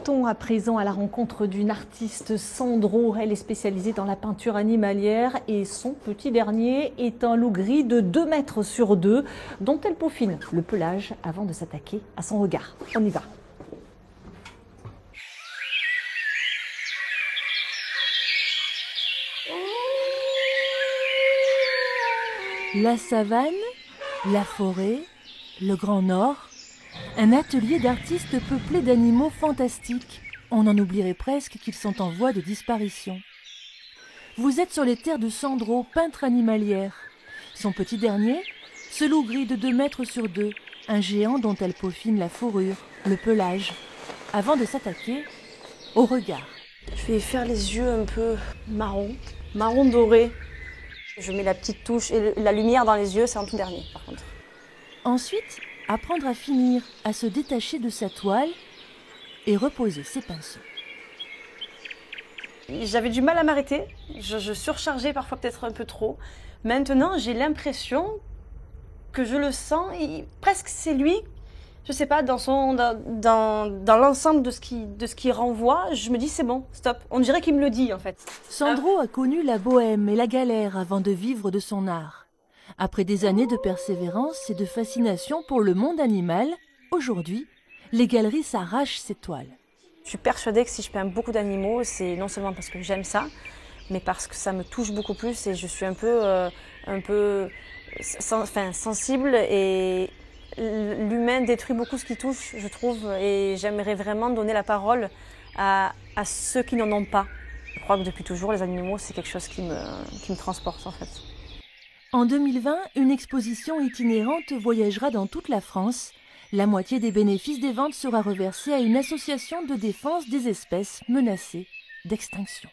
Partons à présent à la rencontre d'une artiste, Sandro. Elle est spécialisée dans la peinture animalière et son petit dernier est un loup gris de 2 mètres sur 2 dont elle peaufine le pelage avant de s'attaquer à son regard. On y va. La savane, la forêt, le Grand Nord, un atelier d'artistes peuplé d'animaux fantastiques. On en oublierait presque qu'ils sont en voie de disparition. Vous êtes sur les terres de Sandro, peintre animalière. Son petit dernier, ce loup gris de 2 mètres sur 2, un géant dont elle peaufine la fourrure, le pelage, avant de s'attaquer au regard. Je vais faire les yeux un peu marron doré. Je mets la petite touche et la lumière dans les yeux, c'est en tout dernier par contre. Ensuite, apprendre à finir, à se détacher de sa toile et reposer ses pinceaux. J'avais du mal à m'arrêter, je surchargeais parfois peut-être un peu trop. Maintenant, j'ai l'impression que je le sens, et presque c'est lui, je sais pas, dans l'ensemble de ce qui renvoie, je me dis c'est bon, stop. On dirait qu'il me le dit en fait. Sandro a connu la bohème et la galère avant de vivre de son art. Après des années de persévérance et de fascination pour le monde animal, aujourd'hui, les galeries s'arrachent ses toiles. Je suis persuadée que si je peins beaucoup d'animaux, c'est non seulement parce que j'aime ça, mais parce que ça me touche beaucoup plus et je suis un peu sensible et l'humain détruit beaucoup ce qui touche, je trouve, et j'aimerais vraiment donner la parole à ceux qui n'en ont pas. Je crois que depuis toujours, les animaux, c'est quelque chose qui me transporte en fait. En 2020, une exposition itinérante voyagera dans toute la France. La moitié des bénéfices des ventes sera reversée à une association de défense des espèces menacées d'extinction.